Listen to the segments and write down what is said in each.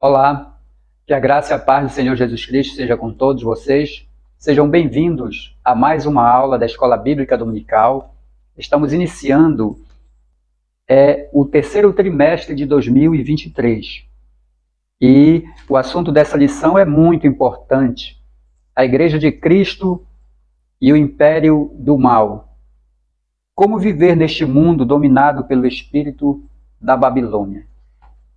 Olá, que a graça e a paz do Senhor Jesus Cristo seja com todos vocês. Sejam bem-vindos a mais uma aula da Escola Bíblica Dominical. Estamos iniciando o terceiro trimestre de 2023. E o assunto dessa lição é muito importante. A Igreja de Cristo e o Império do Mal. Como viver neste mundo dominado pelo espírito da Babilônia?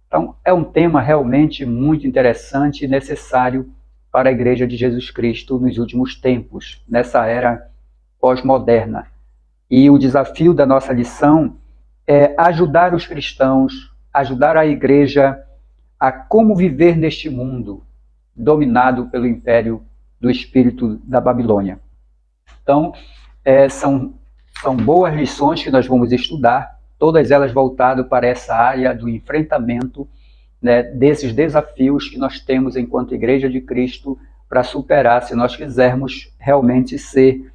Então, é um tema realmente muito interessante e necessário para a Igreja de Jesus Cristo nos últimos tempos, nessa era pós-moderna. E o desafio da nossa lição é ajudar os cristãos, ajudar a Igreja a como viver neste mundo dominado pelo império do espírito da Babilônia. Então, são boas lições que nós vamos estudar, todas elas voltadas para essa área do enfrentamento, né, desses desafios que nós temos enquanto Igreja de Cristo para superar. Se nós quisermos realmente ser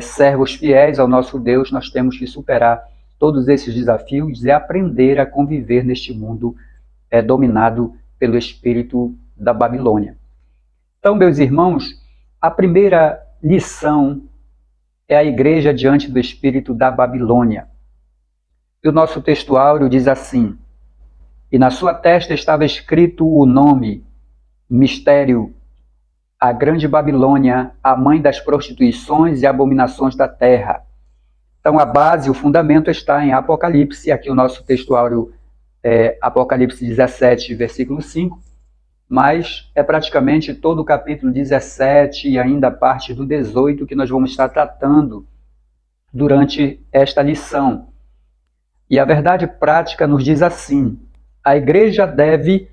servos fiéis ao nosso Deus, nós temos que superar todos esses desafios e aprender a conviver neste mundo dominado pelo espírito da Babilônia. Então, meus irmãos, a primeira lição é a Igreja diante do espírito da Babilônia. E o nosso textuário diz assim: e na sua testa estava escrito o nome, mistério, a grande Babilônia, a mãe das prostituições e abominações da terra. Então a base, o fundamento está em Apocalipse, aqui o nosso textuário é Apocalipse 17, versículo 5, mas é praticamente todo o capítulo 17 e ainda a parte do 18 que nós vamos estar tratando durante esta lição. E a verdade prática nos diz assim: a Igreja deve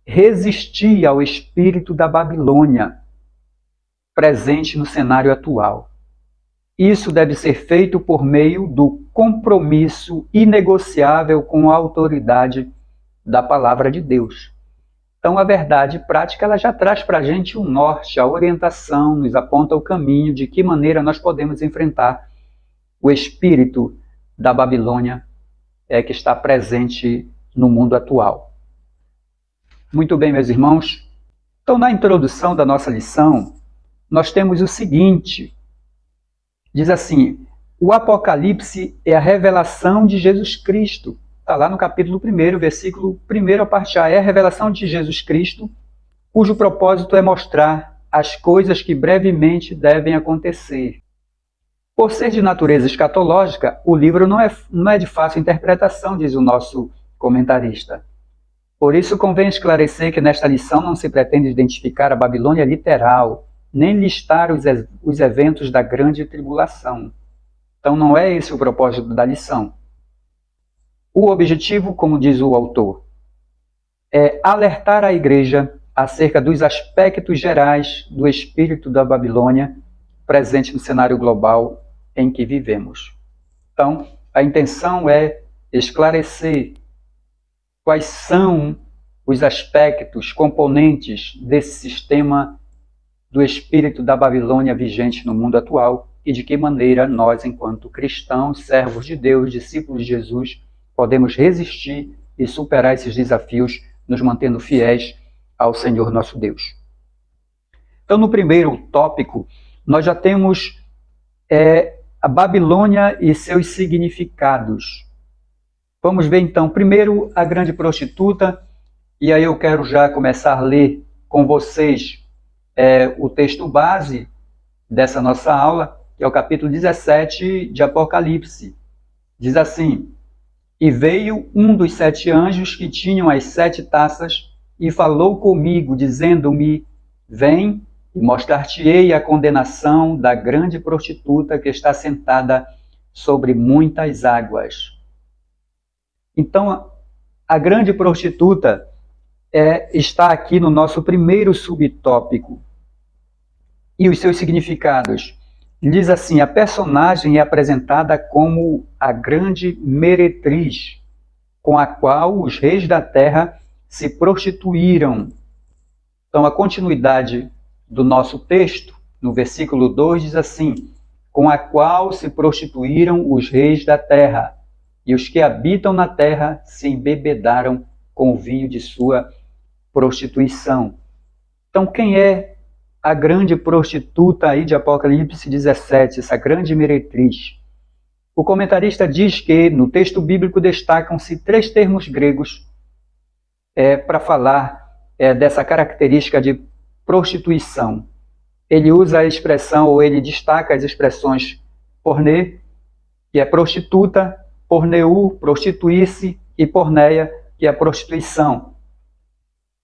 resistir ao espírito da Babilônia presente no cenário atual. Isso deve ser feito por meio do compromisso inegociável com a autoridade da palavra de Deus. Então, a verdade prática ela já traz para a gente o norte, a orientação, nos aponta o caminho de que maneira nós podemos enfrentar o espírito da Babilônia que está presente no mundo atual. Muito bem, meus irmãos. Então, na introdução da nossa lição, nós temos o seguinte. Diz assim: o Apocalipse é a revelação de Jesus Cristo. Está lá no capítulo 1, versículo 1, a parte A. É a revelação de Jesus Cristo, cujo propósito é mostrar as coisas que brevemente devem acontecer. Por ser de natureza escatológica, o livro não é de fácil interpretação, diz o nosso comentarista. Por isso, convém esclarecer que nesta lição não se pretende identificar a Babilônia literal, nem listar os eventos da grande tribulação. Então, não é esse o propósito da lição. O objetivo, como diz o autor, é alertar a Igreja acerca dos aspectos gerais do espírito da Babilônia presente no cenário global em que vivemos. Então, a intenção é esclarecer quais são os aspectos, componentes desse sistema do espírito da Babilônia vigente no mundo atual e de que maneira nós, enquanto cristãos, servos de Deus, discípulos de Jesus, podemos resistir e superar esses desafios, nos mantendo fiéis ao Senhor nosso Deus. Então, no primeiro tópico, nós já temos a Babilônia e seus significados. Vamos ver então, primeiro, a grande prostituta, e aí eu quero já começar a ler com vocês o texto base dessa nossa aula, que é o capítulo 17 de Apocalipse. Diz assim: e veio um dos 7 anjos que tinham as 7 taças e falou comigo, dizendo-me: vem e mostrar-te-ei a condenação da grande prostituta que está sentada sobre muitas águas. Então, a grande prostituta está aqui no nosso primeiro subtópico. E os seus significados. Diz assim: a personagem é apresentada como a grande meretriz, com a qual os reis da terra se prostituíram. Então, a continuidade do nosso texto, no versículo 2, diz assim: com a qual se prostituíram os reis da terra, e os que habitam na terra se embebedaram com o vinho de sua prostituição. Então, quem é a grande prostituta aí de Apocalipse 17, essa grande meretriz? O comentarista diz que no texto bíblico destacam-se 3 termos gregos para falar dessa característica de prostituição. Ele usa a expressão, ou ele destaca as expressões pornê, que é prostituta, porneu, prostituir-se, e porneia, que é prostituição.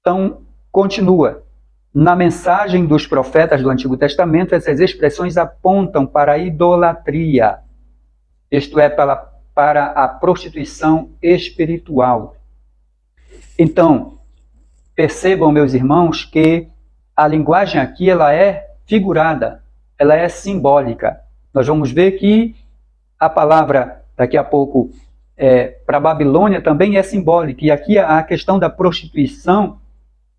Então, continua. Na mensagem dos profetas do Antigo Testamento, essas expressões apontam para a idolatria, isto é, para a prostituição espiritual. Então, percebam, meus irmãos, que a linguagem aqui ela é figurada, ela é simbólica. Nós vamos ver que a palavra, daqui a pouco, para a Babilônia também é simbólica. E aqui a questão da prostituição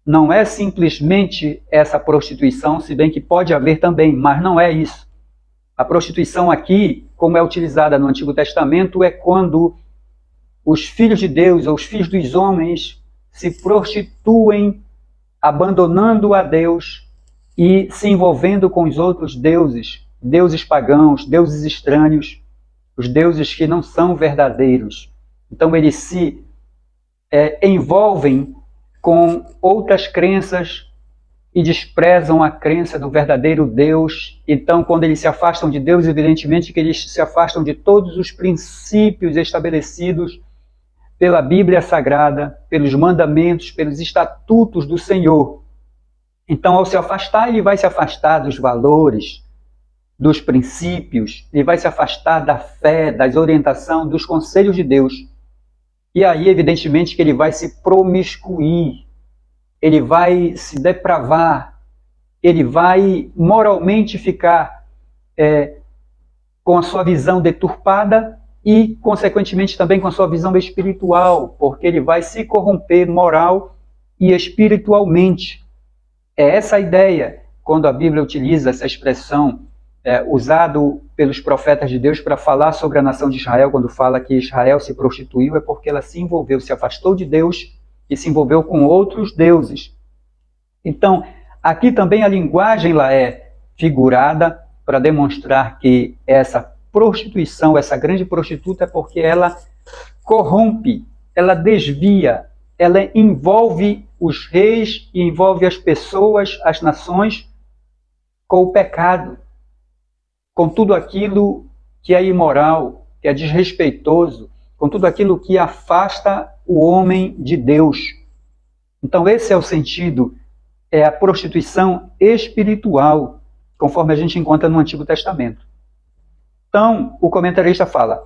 não é simplesmente essa prostituição, se bem que pode haver também, mas não é isso. A prostituição aqui, como é utilizada no Antigo Testamento, é quando os filhos de Deus ou os filhos dos homens se prostituem, abandonando a Deus e se envolvendo com os outros deuses, deuses pagãos, deuses estranhos, os deuses que não são verdadeiros. Então eles se envolvem com outras crenças e desprezam a crença do verdadeiro Deus. Então, quando eles se afastam de Deus, evidentemente que eles se afastam de todos os princípios estabelecidos pela Bíblia Sagrada, pelos mandamentos, pelos estatutos do Senhor. Então, ao se afastar, ele vai se afastar dos valores, dos princípios, ele vai se afastar da fé, das orientações, dos conselhos de Deus. E aí, evidentemente, que ele vai se promiscuir, ele vai se depravar, ele vai moralmente ficar com a sua visão deturpada e, consequentemente, também com a sua visão espiritual, porque ele vai se corromper moral e espiritualmente. É essa a ideia, quando a Bíblia utiliza essa expressão usado pelos profetas de Deus para falar sobre a nação de Israel, quando fala que Israel se prostituiu, é porque ela se envolveu, se afastou de Deus e se envolveu com outros deuses. Então, aqui também a linguagem lá é figurada para demonstrar que essa prostituição, essa grande prostituta, é porque ela corrompe, ela desvia, ela envolve os reis e envolve as pessoas, as nações, com o pecado, com tudo aquilo que é imoral, que é desrespeitoso, com tudo aquilo que afasta o homem de Deus. Então esse é o sentido, é a prostituição espiritual, conforme a gente encontra no Antigo Testamento. Então, o comentarista fala,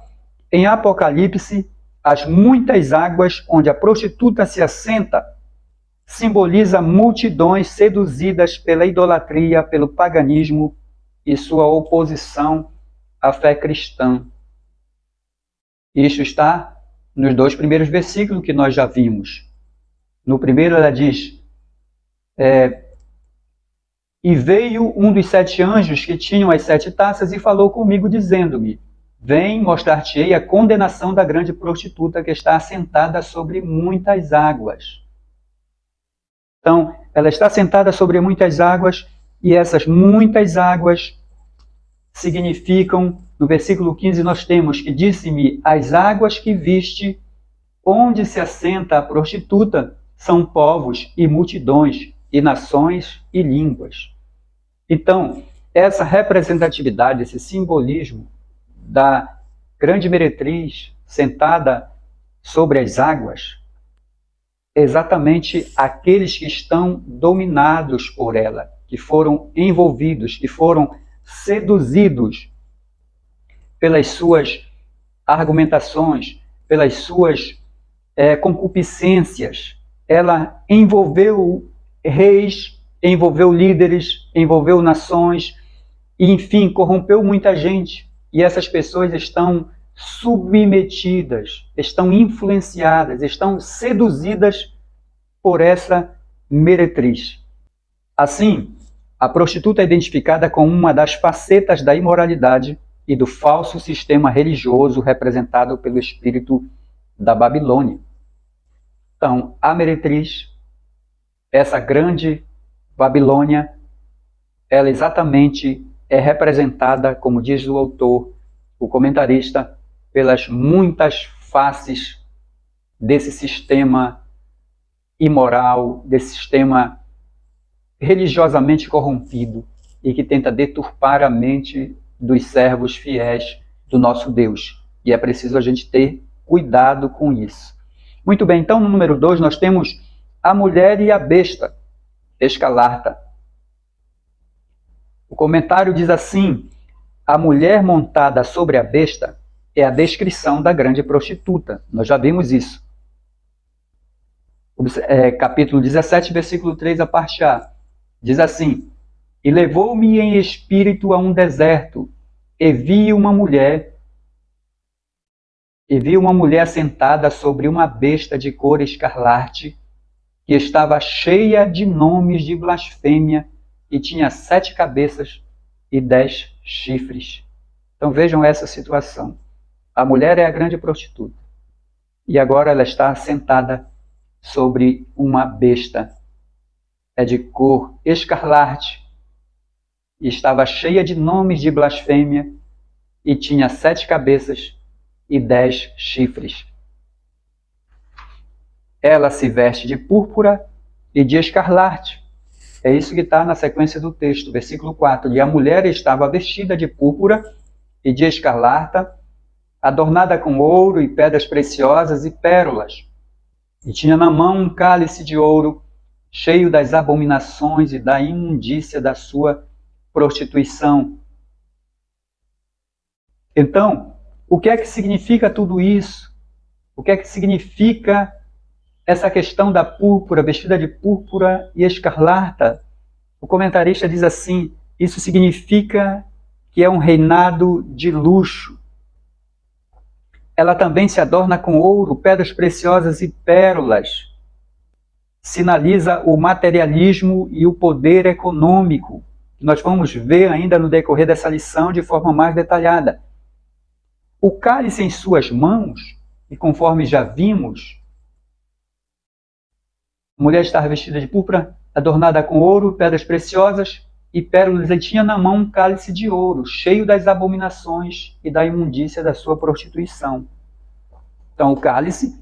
em Apocalipse, as muitas águas onde a prostituta se assenta simboliza multidões seduzidas pela idolatria, pelo paganismo e sua oposição à fé cristã. Isto está nos 2 primeiros versículos que nós já vimos. No primeiro ela diz, e veio um dos 7 anjos que tinham as 7 taças e falou comigo, dizendo-me, vem, mostrar-te-ei a condenação da grande prostituta que está assentada sobre muitas águas. Então, ela está assentada sobre muitas águas, e essas muitas águas significam, no versículo 15 nós temos que disse-me, as águas que viste, onde se assenta a prostituta, são povos e multidões, e nações e línguas. Então, essa representatividade, esse simbolismo da grande meretriz sentada sobre as águas, exatamente aqueles que estão dominados por ela, que foram envolvidos, que foram seduzidos pelas suas argumentações, pelas suas concupiscências. Ela envolveu reis, envolveu líderes, envolveu nações, e, enfim, corrompeu muita gente. E essas pessoas estão submetidas, estão influenciadas, estão seduzidas por essa meretriz. Assim, a prostituta é identificada como uma das facetas da imoralidade e do falso sistema religioso representado pelo espírito da Babilônia. Então, a meretriz essa grande Babilônia, ela exatamente é representada, como diz o autor, o comentarista, pelas muitas faces desse sistema imoral, desse sistema religiosamente corrompido e que tenta deturpar a mente dos servos fiéis do nosso Deus. E é preciso a gente ter cuidado com isso. Muito bem, então no número 2 nós temos a mulher e a besta, Escalarta. O comentário diz assim: a mulher montada sobre a besta é a descrição da grande prostituta. Nós já vimos isso. Capítulo 17, versículo 3, a parte A. Diz assim: e levou-me em espírito a um deserto, e vi uma mulher sentada sobre uma besta de cor escarlate, que estava cheia de nomes de blasfêmia, e tinha 7 cabeças e 10 chifres. Então vejam essa situação. A mulher é a grande prostituta. E agora ela está sentada sobre uma besta. É de cor escarlate. E estava cheia de nomes de blasfêmia. E tinha 7 cabeças e 10 chifres. Ela se veste de púrpura e de escarlate. É isso que está na sequência do texto, versículo 4. E a mulher estava vestida de púrpura e de escarlata, adornada com ouro e pedras preciosas e pérolas. E tinha na mão um cálice de ouro, cheio das abominações e da imundícia da sua prostituição. Então, o que é que significa tudo isso? O que é que significa essa questão da púrpura, vestida de púrpura e escarlata? O comentarista diz assim: isso significa que é um reinado de luxo. Ela também se adorna com ouro, pedras preciosas e pérolas. Sinaliza o materialismo e o poder econômico, que nós vamos ver ainda no decorrer dessa lição de forma mais detalhada. O cálice em suas mãos, e conforme já vimos, a mulher estava vestida de púrpura, adornada com ouro, pedras preciosas e pérolas, e tinha na mão um cálice de ouro, cheio das abominações e da imundícia da sua prostituição. Então o cálice,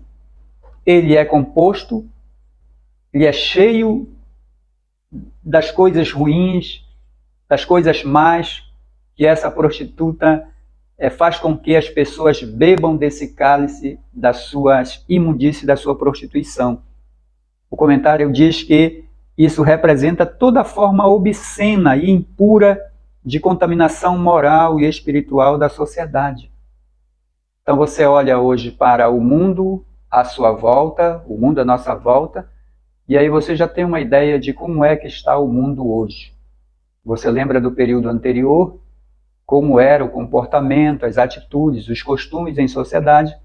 ele é composto, ele é cheio das coisas ruins, das coisas más, que essa prostituta faz com que as pessoas bebam desse cálice das suas imundícias, da sua prostituição. O comentário diz que isso representa toda forma obscena e impura de contaminação moral e espiritual da sociedade. Então você olha hoje para o mundo à sua volta, o mundo à nossa volta, e aí você já tem uma ideia de como é que está o mundo hoje. Você lembra do período anterior, como era o comportamento, as atitudes, os costumes em sociedade,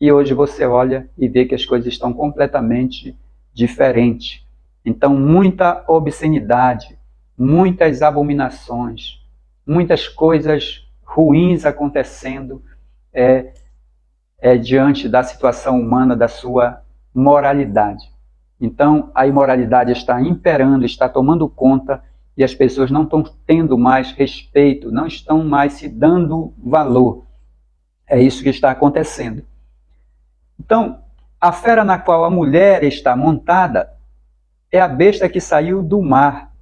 e hoje você olha e vê que as coisas estão completamente diferentes. Então, muita obscenidade, muitas abominações, muitas coisas ruins acontecendo diante da situação humana, da sua moralidade. Então, a imoralidade está imperando, está tomando conta, e as pessoas não estão tendo mais respeito, não estão mais se dando valor. É isso que está acontecendo. Então, a fera na qual a mulher está montada é a besta que saiu do mar.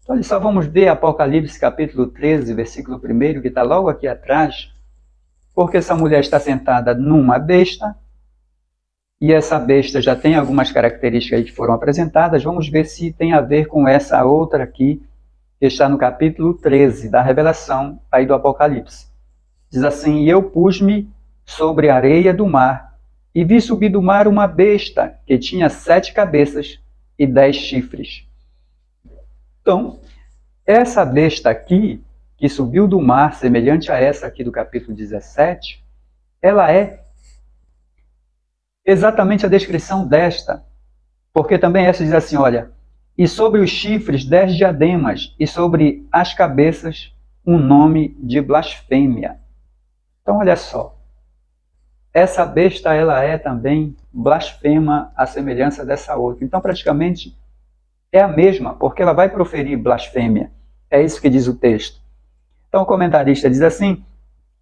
Então, olha só, vamos ver Apocalipse capítulo 13, versículo 1, que está logo aqui atrás, porque essa mulher está sentada numa besta, e essa besta já tem algumas características aí que foram apresentadas. Vamos ver se tem a ver com essa outra aqui, que está no capítulo 13 da Revelação, aí do Apocalipse. Diz assim: e eu pus-me sobre a areia do mar, e vi subir do mar uma besta, que tinha 7 cabeças e 10 chifres. Então, essa besta aqui, que subiu do mar, semelhante a essa aqui do capítulo 17, ela é exatamente a descrição desta, porque também essa diz assim, olha, e sobre os chifres 10 diademas, e sobre as cabeças um nome de blasfêmia. Então olha só, essa besta ela é também blasfema à semelhança dessa outra. Então praticamente é a mesma, porque ela vai proferir blasfêmia. É isso que diz o texto. Então o comentarista diz assim: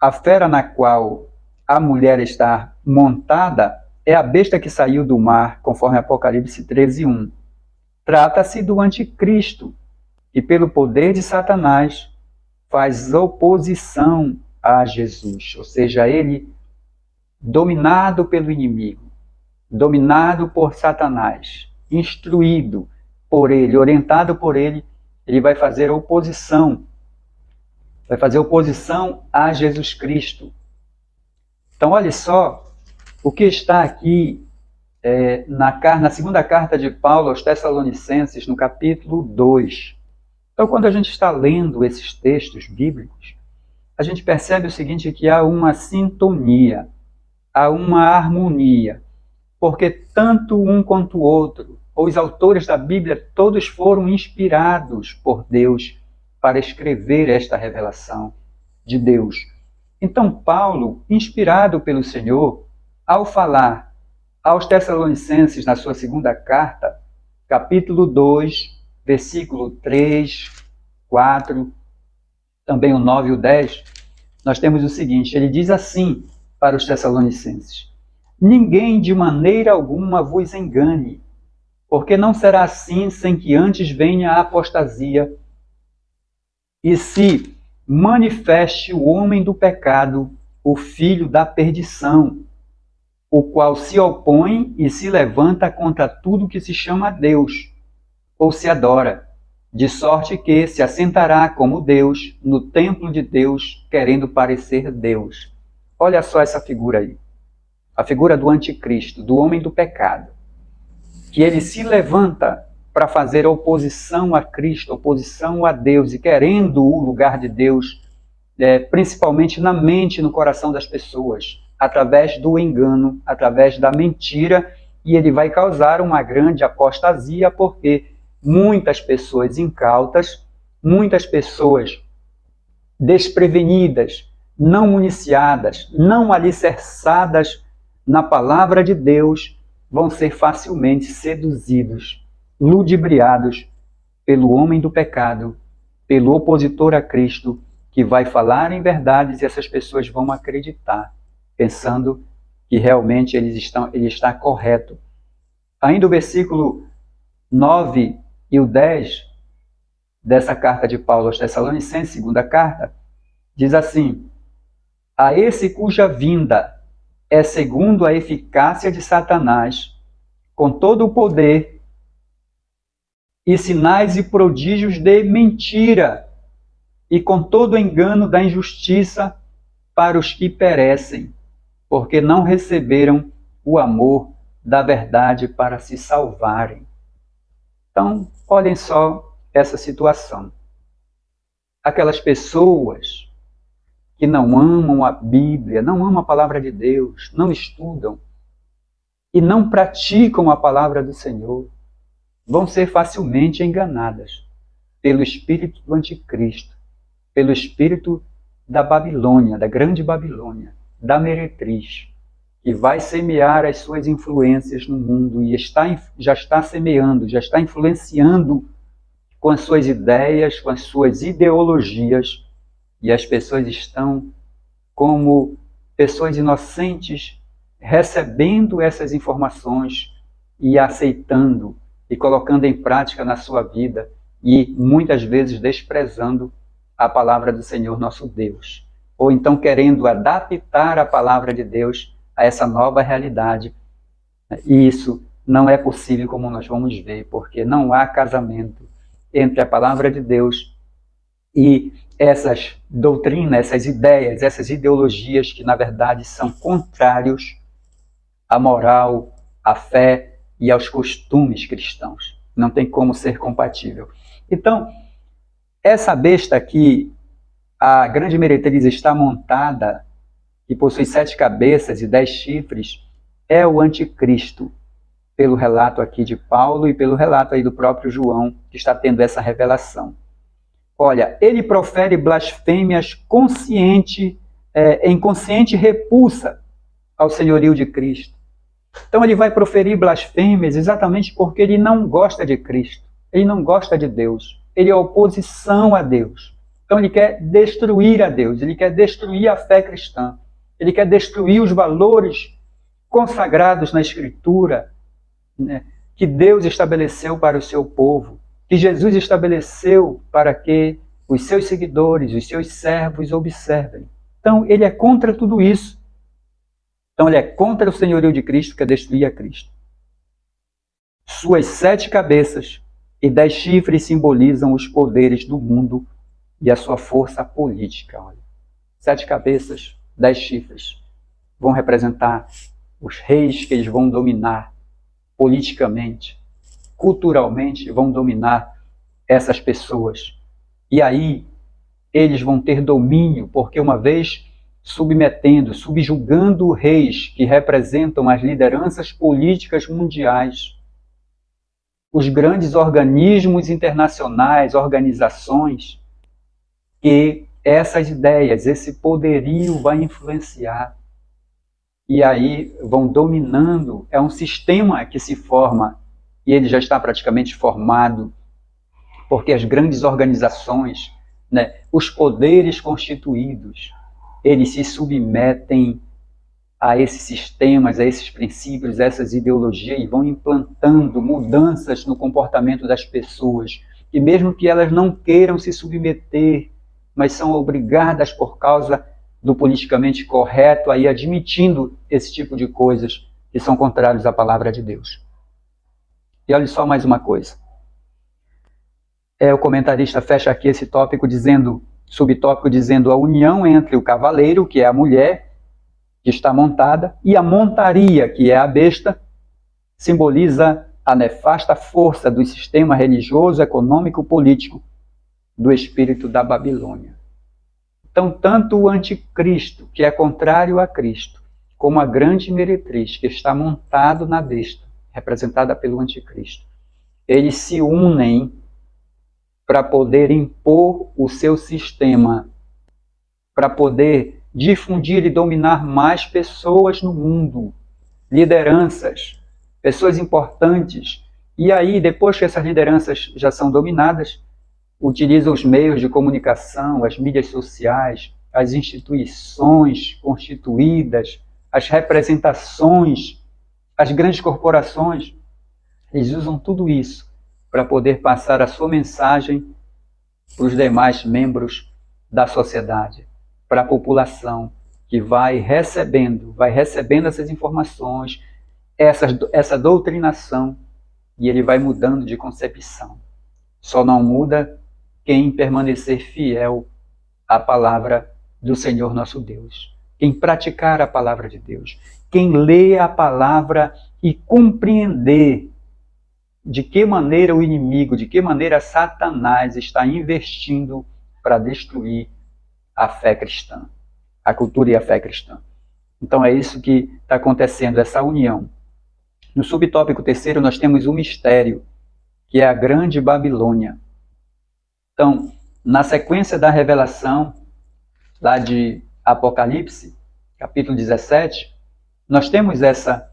a fera na qual a mulher está montada é a besta que saiu do mar, conforme Apocalipse 13:1. Trata-se do anticristo, e pelo poder de Satanás faz oposição a Jesus, ou seja, ele dominado pelo inimigo, dominado por Satanás, instruído por ele, orientado por ele, ele vai fazer oposição a Jesus Cristo. Então, olha só o que está aqui na segunda carta de Paulo aos Tessalonicenses, no capítulo 2. Então, quando a gente está lendo esses textos bíblicos, a gente percebe o seguinte, que há uma sintonia, há uma harmonia, porque tanto um quanto o outro, os autores da Bíblia, todos foram inspirados por Deus para escrever esta revelação de Deus. Então, Paulo, inspirado pelo Senhor, ao falar aos Tessalonicenses, na sua segunda carta, capítulo 2, versículo 3, 4, também o 9 e o 10, nós temos o seguinte, ele diz assim para os Tessalonicenses: ninguém de maneira alguma vos engane, porque não será assim sem que antes venha a apostasia e se manifeste o homem do pecado, o filho da perdição, o qual se opõe e se levanta contra tudo que se chama Deus, ou se adora, de sorte que se assentará como Deus no templo de Deus, querendo parecer Deus. Olha só essa figura aí, a figura do anticristo, do homem do pecado, que ele se levanta para fazer oposição a Cristo, oposição a Deus, e querendo o lugar de Deus, principalmente na mente e no coração das pessoas, através do engano, através da mentira, e ele vai causar uma grande apostasia, porque muitas pessoas incautas, muitas pessoas desprevenidas, não municiadas, não alicerçadas na palavra de Deus, vão ser facilmente seduzidos, ludibriados pelo homem do pecado, pelo opositor a Cristo, que vai falar em verdades e essas pessoas vão acreditar, pensando que realmente ele está correto. Ainda o versículo 9 e o 10 dessa carta de Paulo aos Tessalonicenses, segunda carta, diz assim: a esse cuja vinda é segundo a eficácia de Satanás, com todo o poder e sinais e prodígios de mentira, e com todo o engano da injustiça para os que perecem, porque não receberam o amor da verdade para se salvarem. Então, olhem só essa situação. Aquelas pessoas que não amam a Bíblia, não amam a palavra de Deus, não estudam e não praticam a palavra do Senhor, vão ser facilmente enganadas pelo espírito do anticristo, pelo espírito da Babilônia, da grande Babilônia, da meretriz, que vai semear as suas influências no mundo e já está semeando, já está influenciando com as suas ideias, com as suas ideologias, e as pessoas estão como pessoas inocentes recebendo essas informações e aceitando e colocando em prática na sua vida e muitas vezes desprezando a palavra do Senhor nosso Deus, ou então querendo adaptar a palavra de Deus a essa nova realidade. E isso não é possível, como nós vamos ver, porque não há casamento entre a palavra de Deus e essas doutrinas, essas ideias, essas ideologias que na verdade são contrários à moral, à fé e aos costumes cristãos. Não tem como ser compatível. Então, essa besta aqui, a grande meretriz está montada, que possui 7 cabeças e 10 chifres, é o anticristo, pelo relato aqui de Paulo e pelo relato aí do próprio João, que está tendo essa revelação. Olha, ele profere blasfêmias em consciente repulsa ao senhorio de Cristo. Então ele vai proferir blasfêmias exatamente porque ele não gosta de Cristo. Ele não gosta de Deus. Ele é oposição a Deus. Então ele quer destruir a Deus, ele quer destruir a fé cristã, ele quer destruir os valores consagrados na Escritura, né, que Deus estabeleceu para o seu povo, que Jesus estabeleceu para que os seus seguidores, os seus servos observem. Então ele é contra tudo isso. Então ele é contra o senhorio de Cristo, que é destruir a Cristo. Suas 7 cabeças e 10 chifres simbolizam os poderes do mundo e a sua força política. Olha. 7 cabeças, 10 chifres. Vão representar os reis que eles vão dominar politicamente, culturalmente, vão dominar essas pessoas. E aí eles vão ter domínio, porque uma vez submetendo, subjugando reis que representam as lideranças políticas mundiais, os grandes organismos internacionais, organizações, que essas ideias, esse poderio vai influenciar. E aí vão dominando, é um sistema que se forma, e ele já está praticamente formado, porque as grandes organizações, né, os poderes constituídos, eles se submetem a esses sistemas, a esses princípios, a essas ideologias, e vão implantando mudanças no comportamento das pessoas, e mesmo que elas não queiram se submeter, mas são obrigadas por causa do politicamente correto, aí admitindo esse tipo de coisas que são contrários à palavra de Deus. E olha só mais uma coisa. O comentarista fecha aqui esse tópico dizendo, subtópico dizendo a união entre o cavaleiro, que é a mulher, que está montada, e a montaria, que é a besta, simboliza a nefasta força do sistema religioso, econômico, político do espírito da Babilônia. Então, tanto o anticristo, que é contrário a Cristo, como a grande meretriz, que está montado na besta, representada pelo anticristo, eles se unem para poder impor o seu sistema, para poder difundir e dominar mais pessoas no mundo, lideranças, pessoas importantes. E aí, depois que essas lideranças já são dominadas, utilizam os meios de comunicação, as mídias sociais, as instituições constituídas, as representações, as grandes corporações. Eles usam tudo isso para poder passar a sua mensagem para os demais membros da sociedade, para a população que vai recebendo essas informações, essa doutrinação, e ele vai mudando de concepção. Só não muda quem permanecer fiel à palavra do Senhor nosso Deus, quem praticar a palavra de Deus, quem lê a palavra e compreender de que maneira o inimigo, de que maneira Satanás está investindo para destruir a fé cristã, a cultura e a fé cristã. Então é isso que está acontecendo, essa união. No subtópico 3º nós temos o mistério, que é a grande Babilônia. Então, na sequência da revelação, lá de Apocalipse, capítulo 17, nós temos essa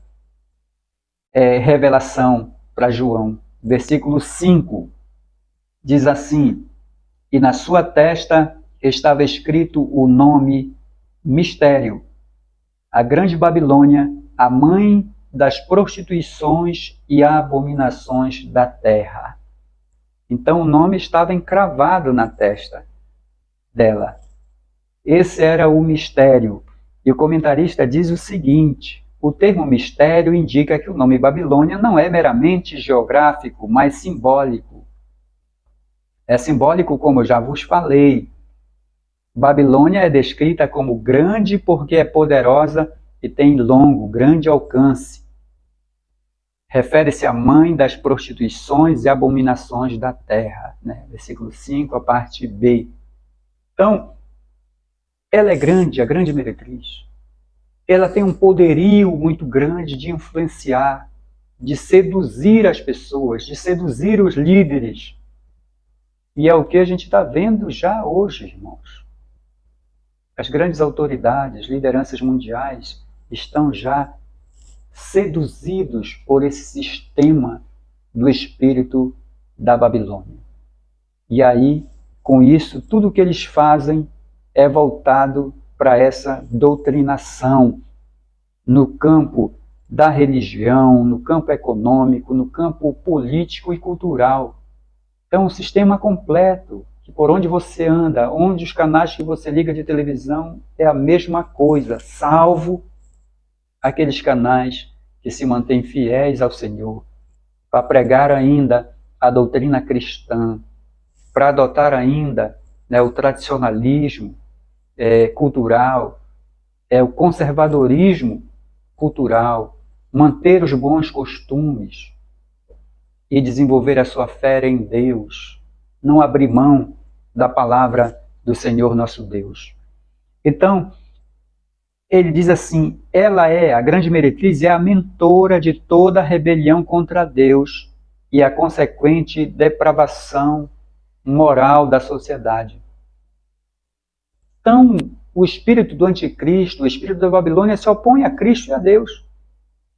revelação para João. Versículo 5 diz assim: e na sua testa estava escrito o nome Mistério, a grande Babilônia, a mãe das prostituições e abominações da terra. Então o nome estava encravado na testa dela. Esse era o mistério. E o comentarista diz o seguinte: o termo mistério indica que o nome Babilônia não é meramente geográfico, mas simbólico. É simbólico, como eu já vos falei. Babilônia é descrita como grande porque é poderosa e tem grande alcance. Refere-se à mãe das prostituições e abominações da terra. Né? Versículo 5, a parte B. Então, ela é grande, a grande meretriz. Ela tem um poderio muito grande de influenciar, de seduzir as pessoas, de seduzir os líderes. E é o que a gente está vendo já hoje, irmãos. As grandes autoridades, lideranças mundiais, estão já seduzidos por esse sistema do espírito da Babilônia. E aí, com isso, tudo o que eles fazem é voltado para essa doutrinação no campo da religião, no campo econômico, no campo político e cultural. Então, um sistema completo, que por onde você anda, onde os canais que você liga de televisão, é a mesma coisa, salvo aqueles canais que se mantêm fiéis ao Senhor, para pregar ainda a doutrina cristã, para adotar ainda, né, o tradicionalismo cultural, o conservadorismo cultural, manter os bons costumes e desenvolver a sua fé em Deus, não abrir mão da palavra do Senhor nosso Deus. Então, ele diz assim, a grande meretriz é a mentora de toda a rebelião contra Deus e a consequente depravação moral da sociedade. Então, o espírito do anticristo, o espírito da Babilônia se opõe a Cristo e a Deus.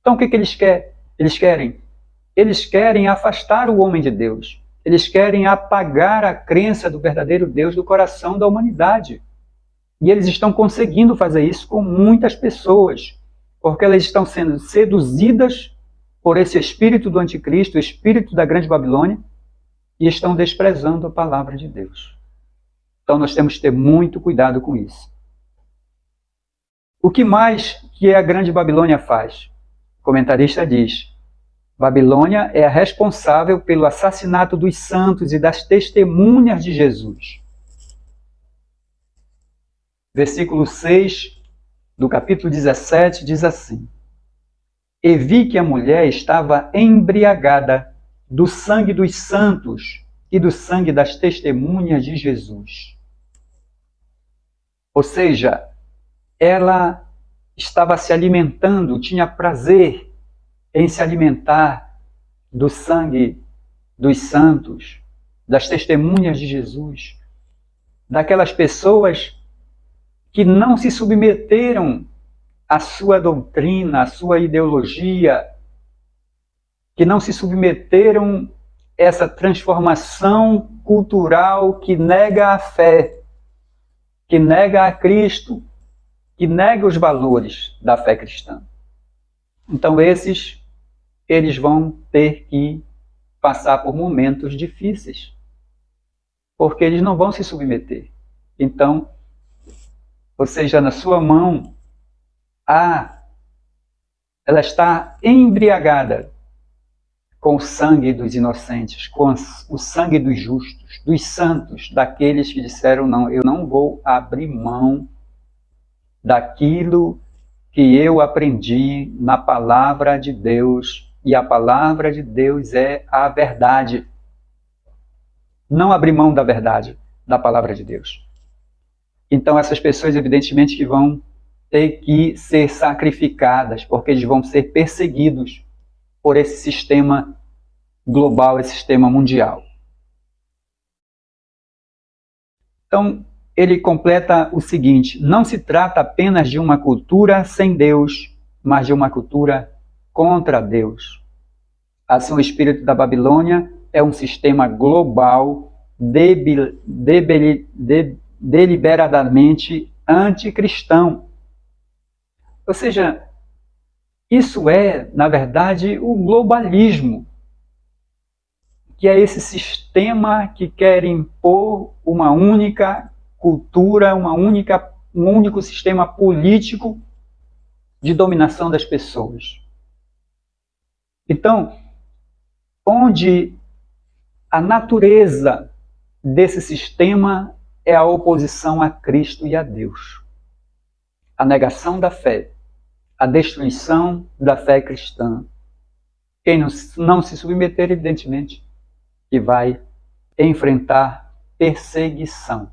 Então, o que eles querem? Eles querem afastar o homem de Deus. Eles querem apagar a crença do verdadeiro Deus do coração da humanidade. E eles estão conseguindo fazer isso com muitas pessoas, porque elas estão sendo seduzidas por esse espírito do anticristo, o espírito da grande Babilônia, e estão desprezando a palavra de Deus. Então nós temos que ter muito cuidado com isso. O que mais que a grande Babilônia faz? O comentarista diz, Babilônia é a responsável pelo assassinato dos santos e das testemunhas de Jesus. Versículo 6 do capítulo 17 diz assim, E vi que a mulher estava embriagada do sangue dos santos e do sangue das testemunhas de Jesus. Ou seja, ela estava se alimentando, tinha prazer em se alimentar do sangue dos santos, das testemunhas de Jesus, daquelas pessoas que não se submeteram à sua doutrina, à sua ideologia, que não se submeteram a essa transformação cultural que nega a fé, que nega a Cristo, que nega os valores da fé cristã. Então eles vão ter que passar por momentos difíceis, porque eles não vão se submeter. Então, ou seja, na sua mão, ela está embriagada com o sangue dos inocentes, com o sangue dos justos, dos santos, daqueles que disseram, não, eu não vou abrir mão daquilo que eu aprendi na palavra de Deus, e a palavra de Deus é a verdade. Não abrir mão da verdade, da palavra de Deus. Então essas pessoas, evidentemente, que vão ter que ser sacrificadas, porque eles vão ser perseguidos por esse sistema global, esse sistema mundial. Então, ele completa o seguinte, não se trata apenas de uma cultura sem Deus, mas de uma cultura contra Deus. Assim, o espírito da Babilônia é um sistema global, deliberadamente anticristão. Ou seja, isso é, na verdade, o globalismo, que é esse sistema que quer impor uma única cultura, um único sistema político de dominação das pessoas. Então, onde a natureza desse sistema é a oposição a Cristo e a Deus, a negação da fé, a destruição da fé cristã. Quem não se submeter, evidentemente, que vai enfrentar perseguição.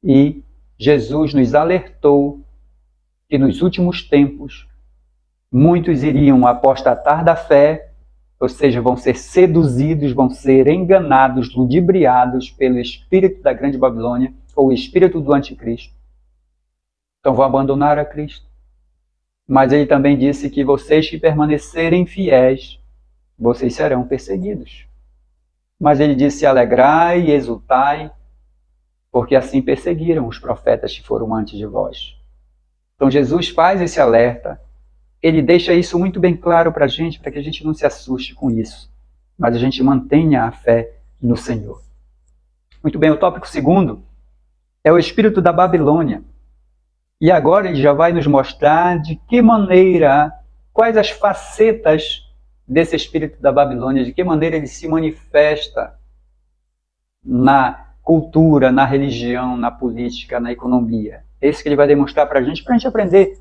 E Jesus nos alertou que nos últimos tempos muitos iriam apostatar da fé, ou seja, vão ser seduzidos, vão ser enganados, ludibriados pelo espírito da grande Babilônia, ou o espírito do anticristo. Então vão abandonar a Cristo. Mas ele também disse que vocês que permanecerem fiéis, vocês serão perseguidos. Mas ele disse: alegrai e exultai, porque assim perseguiram os profetas que foram antes de vós. Então Jesus faz esse alerta, ele deixa isso muito bem claro para que a gente não se assuste com isso, mas a gente mantenha a fé no Senhor. Muito bem, o tópico segundo é o espírito da Babilônia. E agora ele já vai nos mostrar de que maneira, quais as facetas desse espírito da Babilônia, de que maneira ele se manifesta na cultura, na religião, na política, na economia. É isso que ele vai demonstrar para a gente aprender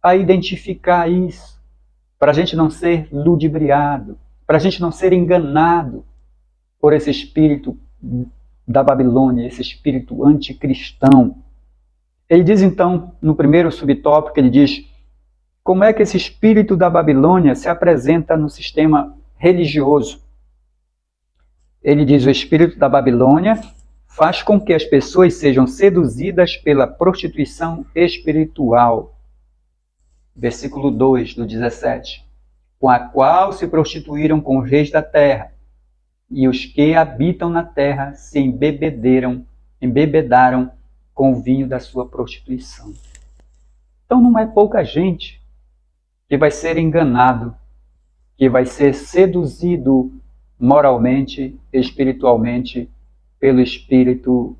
a identificar isso, para a gente não ser ludibriado, para a gente não ser enganado por esse espírito da Babilônia, esse espírito anticristão. Ele diz então, no primeiro subtópico, ele diz como é que esse espírito da Babilônia se apresenta no sistema religioso. Ele diz: o espírito da Babilônia faz com que as pessoas sejam seduzidas pela prostituição espiritual. Versículo 2 do 17. Com a qual se prostituíram com os reis da terra, e os que habitam na terra se embebedaram com o vinho da sua prostituição. Então não é pouca gente que vai ser enganado, que vai ser seduzido moralmente, espiritualmente, pelo espírito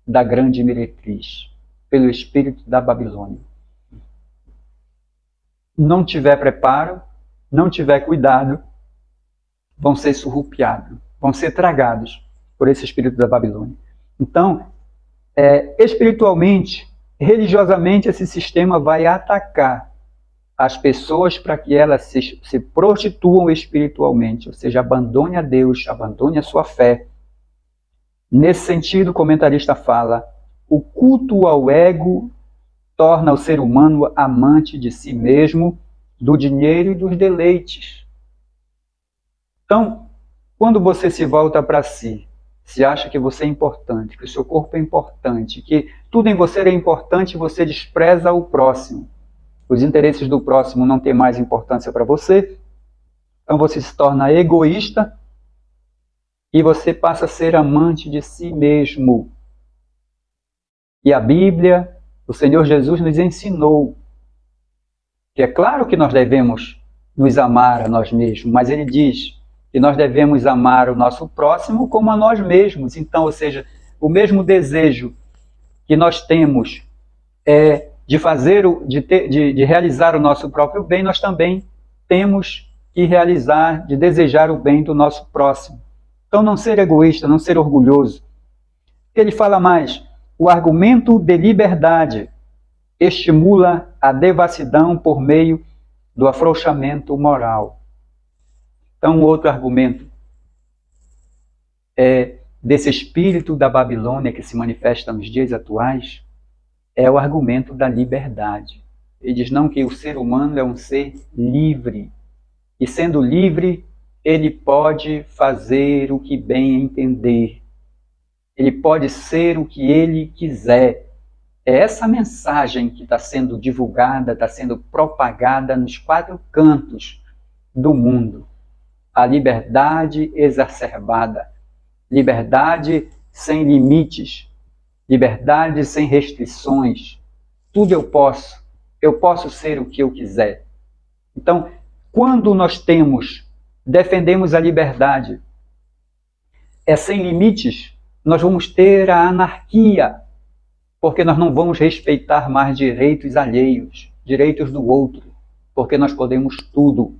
da grande meretriz, pelo espírito da Babilônia. Não tiver preparo, não tiver cuidado, vão ser surrupiados, vão ser tragados por esse espírito da Babilônia. Então, espiritualmente, religiosamente, esse sistema vai atacar as pessoas para que elas se prostituam espiritualmente, ou seja, abandone a Deus, abandone a sua fé. Nesse sentido, o comentarista fala: o culto ao ego torna o ser humano amante de si mesmo, do dinheiro e dos deleites. Então, quando você se volta para si, se acha que você é importante, que o seu corpo é importante, que tudo em você é importante, você despreza o próximo. Os interesses do próximo não têm mais importância para você, então você se torna egoísta e você passa a ser amante de si mesmo. E a Bíblia, o Senhor Jesus nos ensinou que é claro que nós devemos nos amar a nós mesmos, mas ele diz que nós devemos amar o nosso próximo como a nós mesmos. Então, ou seja, o mesmo desejo que nós temos de realizar o nosso próprio bem, nós também temos que realizar, de desejar o bem do nosso próximo. Então, não ser egoísta, não ser orgulhoso. Ele fala mais: o argumento de liberdade estimula a devassidão por meio do afrouxamento moral. Então, outro argumento desse espírito da Babilônia que se manifesta nos dias atuais é o argumento da liberdade. Ele diz não que o ser humano é um ser livre, e sendo livre, ele pode fazer o que bem entender. Ele pode ser o que ele quiser. É essa mensagem que está sendo divulgada, está sendo propagada nos 4 cantos do mundo. A liberdade exacerbada, liberdade sem limites, liberdade sem restrições. Tudo eu posso ser o que eu quiser. Então, quando nós defendemos a liberdade, sem limites, nós vamos ter a anarquia, porque nós não vamos respeitar mais direitos alheios, direitos do outro, porque nós podemos tudo.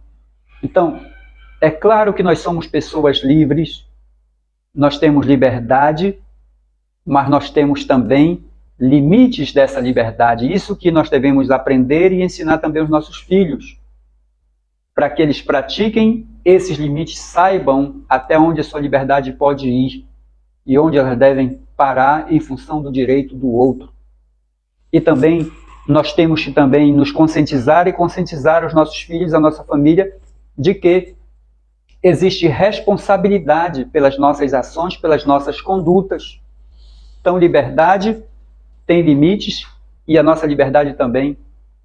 Então, é claro que nós somos pessoas livres, nós temos liberdade, mas nós temos também limites dessa liberdade. Isso que nós devemos aprender e ensinar também aos nossos filhos, para que eles pratiquem esses limites, saibam até onde a sua liberdade pode ir e onde elas devem parar em função do direito do outro. E também nós temos que também nos conscientizar e conscientizar os nossos filhos, a nossa família, de que existe responsabilidade pelas nossas ações, pelas nossas condutas. Então, liberdade tem limites e a nossa liberdade também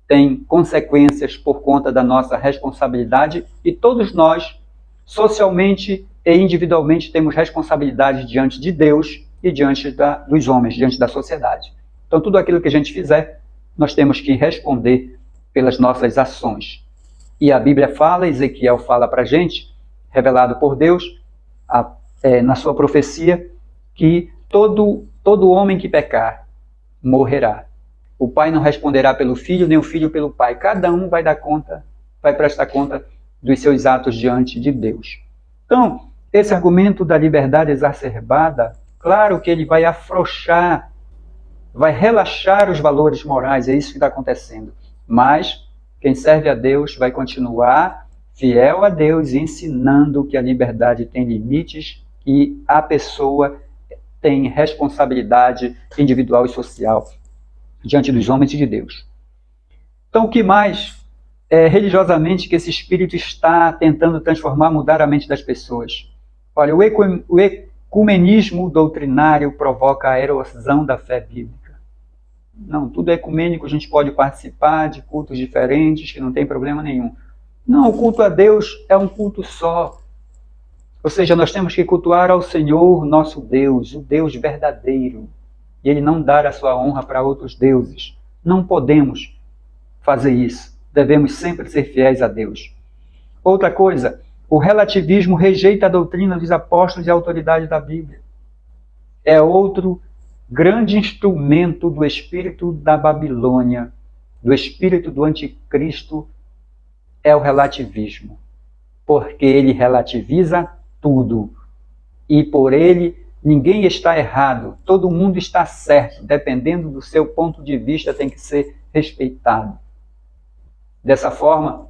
tem consequências por conta da nossa responsabilidade, e todos nós, socialmente, e individualmente temos responsabilidade diante de Deus e diante dos homens, diante da sociedade. Então, tudo aquilo que a gente fizer, nós temos que responder pelas nossas ações. E a Bíblia fala, Ezequiel fala para a gente, revelado por Deus, na sua profecia, que todo homem que pecar morrerá. O pai não responderá pelo filho, nem o filho pelo pai. Cada um vai dar conta, vai prestar conta dos seus atos diante de Deus. Então, esse argumento da liberdade exacerbada, claro que ele vai afrouxar, vai relaxar os valores morais, é isso que está acontecendo. Mas quem serve a Deus vai continuar fiel a Deus, ensinando que a liberdade tem limites e a pessoa tem responsabilidade individual e social diante dos homens e de Deus. Então, o que mais religiosamente que esse espírito está tentando transformar, mudar a mente das pessoas? Olha, o ecumenismo doutrinário provoca a erosão da fé bíblica. Não, tudo é ecumênico, a gente pode participar de cultos diferentes, que não tem problema nenhum. Não, o culto a Deus é um culto só. Ou seja, nós temos que cultuar ao Senhor, nosso Deus, o Deus verdadeiro. E Ele não dar a sua honra para outros deuses. Não podemos fazer isso. Devemos sempre ser fiéis a Deus. Outra coisa, o relativismo rejeita a doutrina dos apóstolos e a autoridade da Bíblia. É outro grande instrumento do espírito da Babilônia, do espírito do anticristo, é o relativismo. Porque ele relativiza tudo. E por ele, ninguém está errado. Todo mundo está certo. Dependendo do seu ponto de vista, tem que ser respeitado. Dessa forma,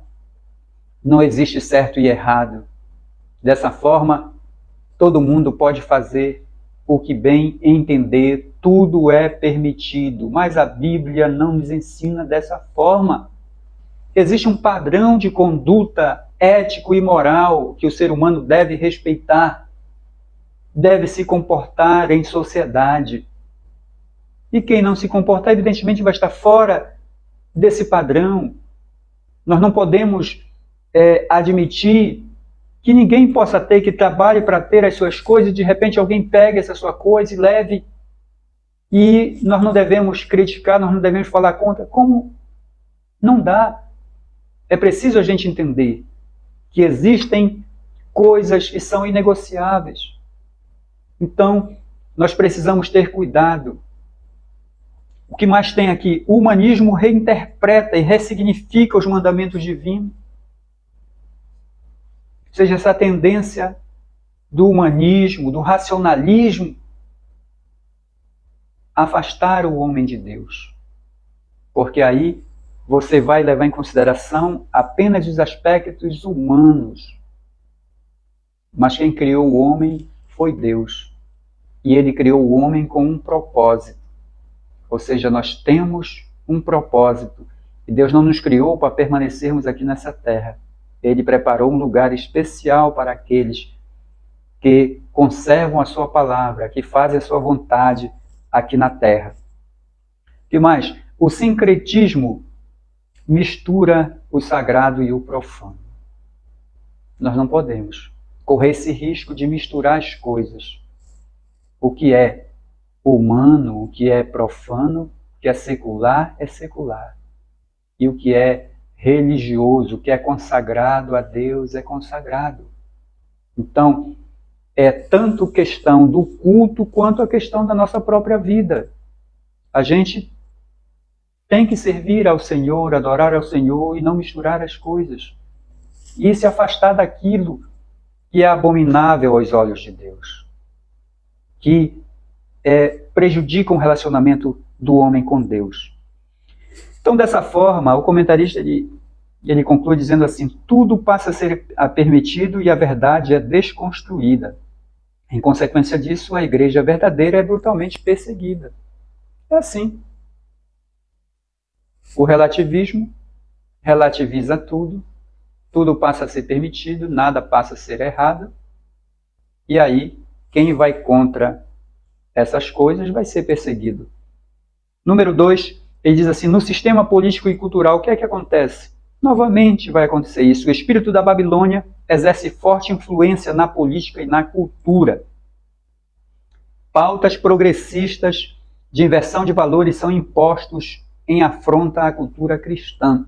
não existe certo e errado. Dessa forma, todo mundo pode fazer o que bem entender. Tudo é permitido. Mas a Bíblia não nos ensina dessa forma. Existe um padrão de conduta ético e moral que o ser humano deve respeitar, deve se comportar em sociedade. E quem não se comportar, evidentemente, vai estar fora desse padrão. Nós não podemos admitir que ninguém possa ter, que trabalhe para ter as suas coisas, e de repente alguém pegue essa sua coisa e leve. E nós não devemos criticar, nós não devemos falar contra. Como? Não dá. É preciso a gente entender que existem coisas que são inegociáveis. Então, nós precisamos ter cuidado. O que mais tem aqui? O humanismo reinterpreta e ressignifica os mandamentos divinos. Ou seja, essa tendência do humanismo, do racionalismo, afastar o homem de Deus. Porque aí você vai levar em consideração apenas os aspectos humanos. Mas quem criou o homem foi Deus. E Ele criou o homem com um propósito. Ou seja, nós temos um propósito. E Deus não nos criou para permanecermos aqui nessa terra. Ele preparou um lugar especial para aqueles que conservam a sua palavra, que fazem a sua vontade aqui na terra. O que mais? O sincretismo mistura o sagrado e o profano. Nós não podemos correr esse risco de misturar as coisas. O que é humano, o que é profano, o que é secular. E o que é religioso, o que é consagrado a Deus é consagrado. Então, é tanto questão do culto quanto a questão da nossa própria vida. A gente tem que servir ao Senhor, adorar ao Senhor e não misturar as coisas. E se afastar daquilo que é abominável aos olhos de Deus. Que prejudica o relacionamento do homem com Deus. Então, dessa forma, o comentarista ele conclui dizendo assim: tudo passa a ser permitido e a verdade é desconstruída. Em consequência disso, a igreja verdadeira é brutalmente perseguida. É assim. O relativismo relativiza tudo, tudo passa a ser permitido, nada passa a ser errado, e aí quem vai contra essas coisas vai ser perseguido. Número 2, ele diz assim: no sistema político e cultural, o que é que acontece? Novamente vai acontecer isso. O espírito da Babilônia exerce forte influência na política e na cultura. Pautas progressistas de inversão de valores são impostos em afronta à cultura cristã.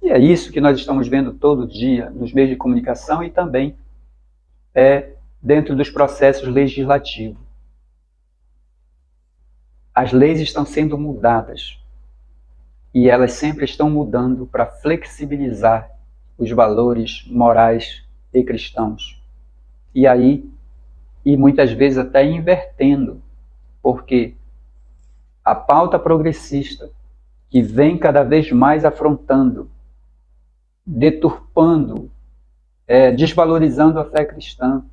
E é isso que nós estamos vendo todo dia nos meios de comunicação e também dentro dos processos legislativos. As leis estão sendo mudadas e elas sempre estão mudando para flexibilizar os valores morais e cristãos. E muitas vezes até invertendo, porque a pauta progressista que vem cada vez mais afrontando, deturpando, desvalorizando a fé cristã,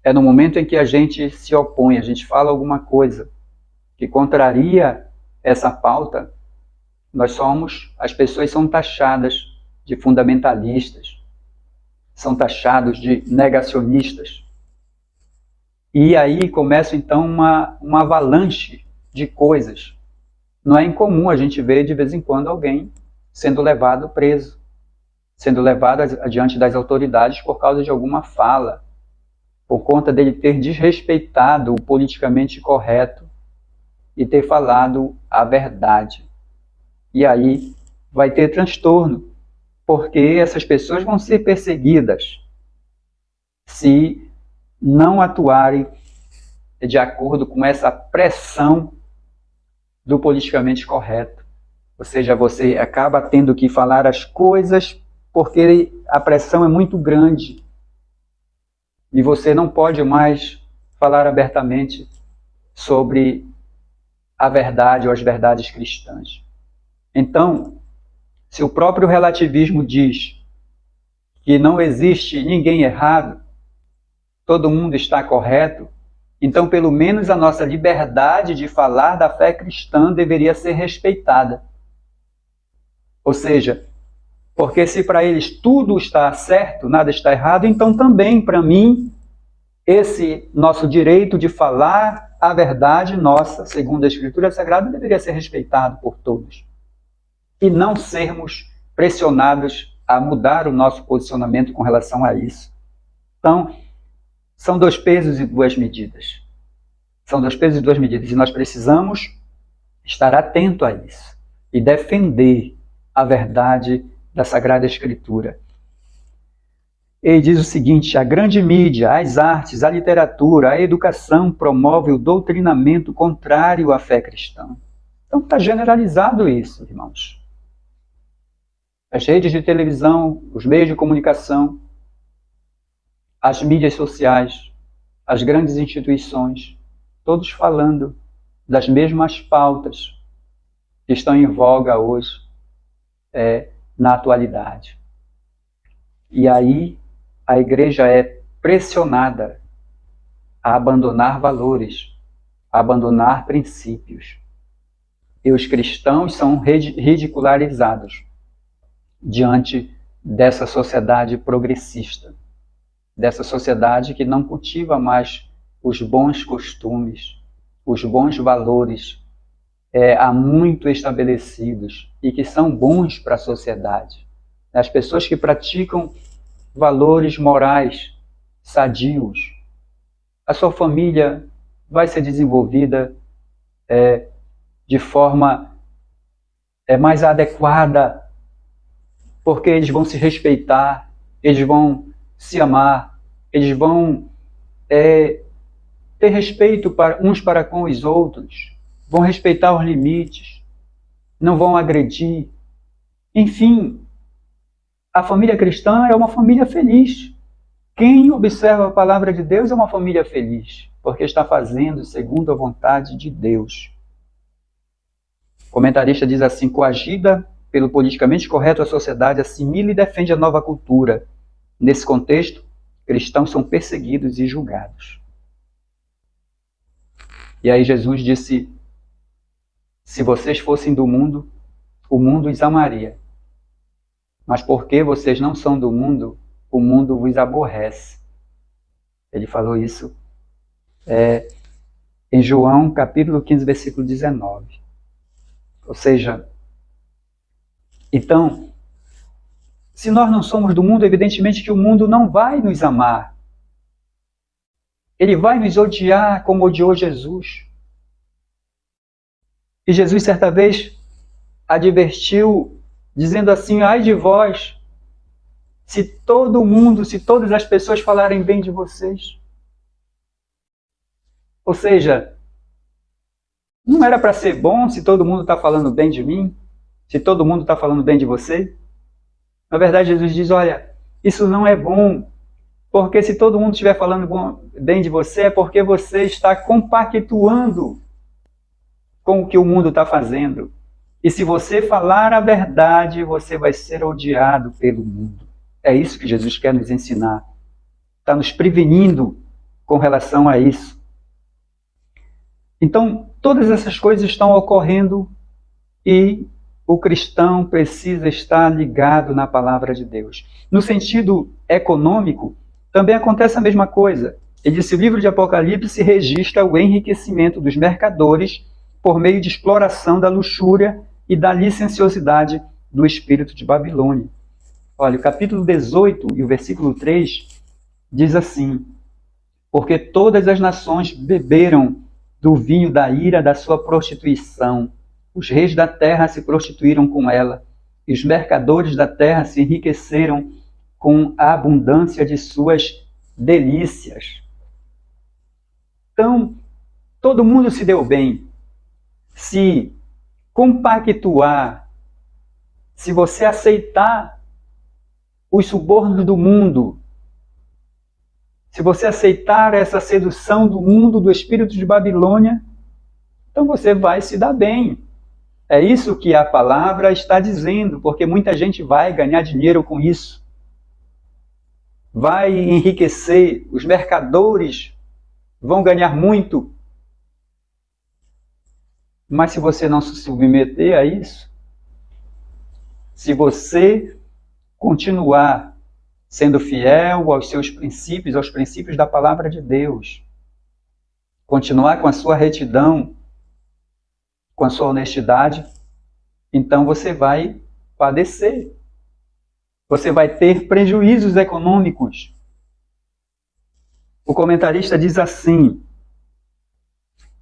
é no momento em que a gente se opõe, a gente fala alguma coisa que contraria essa pauta, as pessoas são taxadas de fundamentalistas, são taxados de negacionistas. E aí começa então uma avalanche de coisas. Não é incomum a gente ver de vez em quando alguém sendo levado preso, sendo levado adiante das autoridades por causa de alguma fala, por conta dele ter desrespeitado o politicamente correto e ter falado a verdade. E aí vai ter transtorno, porque essas pessoas vão ser perseguidas se não atuarem de acordo com essa pressão do politicamente correto. Ou seja, você acaba tendo que falar as coisas porque a pressão é muito grande e você não pode mais falar abertamente sobre a verdade ou as verdades cristãs. Então, se o próprio relativismo diz que não existe ninguém errado, todo mundo está correto, então pelo menos a nossa liberdade de falar da fé cristã deveria ser respeitada. Ou seja, porque se para eles tudo está certo, nada está errado, então também para mim esse nosso direito de falar a verdade nossa, segundo a Escritura Sagrada, deveria ser respeitado por todos. E não sermos pressionados a mudar o nosso posicionamento com relação a isso. Então, são 2 pesos e 2 medidas. São 2 pesos e 2 medidas. E nós precisamos estar atento a isso e defender a verdade da Sagrada Escritura. Ele diz o seguinte: a grande mídia, as artes, a literatura, a educação promove o doutrinamento contrário à fé cristã. Então está generalizado isso, irmãos. As redes de televisão, os meios de comunicação, as mídias sociais, as grandes instituições, todos falando das mesmas pautas que estão em voga hoje, na atualidade. E aí a igreja é pressionada a abandonar valores, a abandonar princípios. E os cristãos são ridicularizados diante dessa sociedade progressista, dessa sociedade que não cultiva mais os bons costumes, os bons valores há muito estabelecidos e que são bons para a sociedade. As pessoas que praticam valores morais sadios, a sua família vai ser desenvolvida de forma mais adequada, porque eles vão se respeitar, eles vão se amar, eles vão ter respeito uns para com os outros, vão respeitar os limites, não vão agredir. Enfim, a família cristã é uma família feliz. Quem observa a palavra de Deus é uma família feliz, porque está fazendo segundo a vontade de Deus. O comentarista diz assim: coagida pelo politicamente correto, a sociedade assimila e defende a nova cultura. Nesse contexto, cristãos são perseguidos e julgados. E aí Jesus disse: se vocês fossem do mundo, o mundo os amaria. Mas porque vocês não são do mundo, o mundo vos aborrece. Ele falou isso em João, capítulo 15, versículo 19. Ou seja, então, Se nós não somos do mundo, evidentemente que o mundo não vai nos amar. Ele vai nos odiar como odiou Jesus. E Jesus, certa vez, advertiu, dizendo assim: ai de vós, se todo mundo, se todas as pessoas falarem bem de vocês. Ou seja, não era para ser bom se todo mundo está falando bem de mim? Se todo mundo está falando bem de você? Na verdade, Jesus diz: olha, isso não é bom, porque se todo mundo estiver falando bem de você, é porque você está compactuando com o que o mundo está fazendo. E se você falar a verdade, você vai ser odiado pelo mundo. É isso que Jesus quer nos ensinar. Está nos prevenindo com relação a isso. Então, todas essas coisas estão ocorrendo e o cristão precisa estar ligado na palavra de Deus. No sentido econômico, também acontece a mesma coisa. Ele disse: o livro de Apocalipse registra o enriquecimento dos mercadores por meio de exploração da luxúria e da licenciosidade do espírito de Babilônia. Olha, o capítulo 18 e o versículo 3 diz assim: porque todas as nações beberam do vinho da ira da sua prostituição. Os reis da terra se prostituíram com ela, e os mercadores da terra se enriqueceram com a abundância de suas delícias. Então, todo mundo se deu bem. Se compactuar, se você aceitar os subornos do mundo, se você aceitar essa sedução do mundo, do espírito de Babilônia, então você vai se dar bem. É isso que a palavra está dizendo, porque muita gente vai ganhar dinheiro com isso. Vai enriquecer, os mercadores vão ganhar muito. Mas se você não se submeter a isso, se você continuar sendo fiel aos seus princípios, aos princípios da palavra de Deus, continuar com a sua retidão, com a sua honestidade, então você vai padecer. Você vai ter prejuízos econômicos. O comentarista diz assim: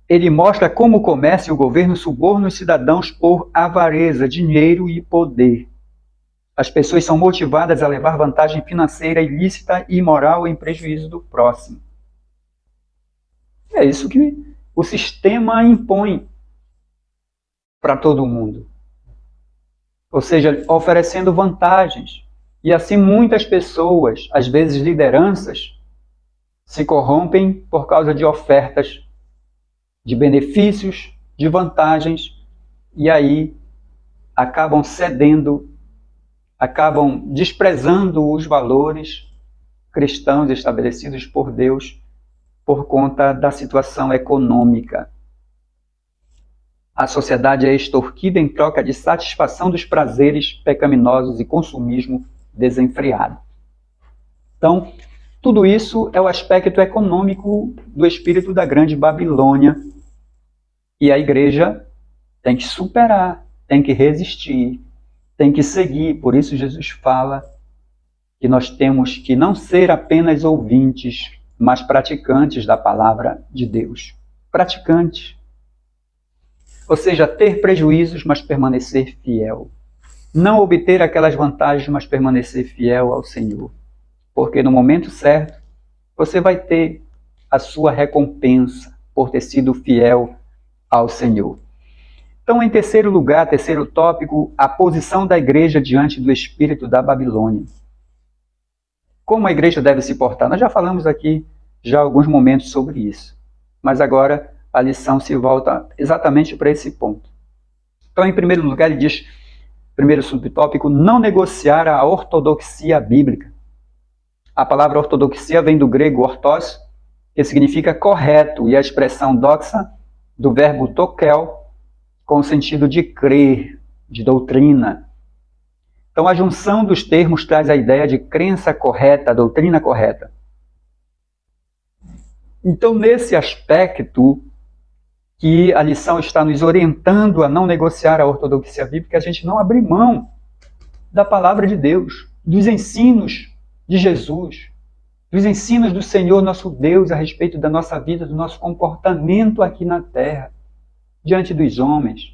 ele mostra como o comércio e o governo subornam os cidadãos por avareza, dinheiro e poder. As pessoas são motivadas a levar vantagem financeira ilícita e imoral em prejuízo do próximo. É isso que o sistema impõe para todo mundo. Ou seja, oferecendo vantagens. E assim muitas pessoas, às vezes lideranças, se corrompem por causa de ofertas, de benefícios, de vantagens, e aí acabam cedendo, acabam desprezando os valores cristãos estabelecidos por Deus por conta da situação econômica. A sociedade é extorquida em troca de satisfação dos prazeres pecaminosos e consumismo desenfreado. Então, tudo isso é o aspecto econômico do espírito da grande Babilônia. E a igreja tem que superar, tem que resistir, tem que seguir. Por isso Jesus fala que nós temos que não ser apenas ouvintes, mas praticantes da palavra de Deus. Praticantes. Ou seja, ter prejuízos, mas permanecer fiel. Não obter aquelas vantagens, mas permanecer fiel ao Senhor. Porque no momento certo, você vai ter a sua recompensa por ter sido fiel ao Senhor. Então, em terceiro lugar, terceiro tópico, a posição da igreja diante do espírito da Babilônia. Como a igreja deve se portar? Nós já falamos aqui já alguns momentos sobre isso. Mas agora a lição se volta exatamente para esse ponto. Então, em primeiro lugar, ele diz, primeiro subtópico, não negociar a ortodoxia bíblica. A palavra ortodoxia vem do grego ortos, que significa correto, e a expressão doxa, do verbo tokel, com o sentido de crer, de doutrina. Então, a junção dos termos traz a ideia de crença correta, doutrina correta. Então, nesse aspecto que a lição está nos orientando a não negociar a ortodoxia bíblica, a gente não abrir mão da palavra de Deus, dos ensinos de Jesus, dos ensinos do Senhor nosso Deus a respeito da nossa vida, do nosso comportamento aqui na terra, diante dos homens.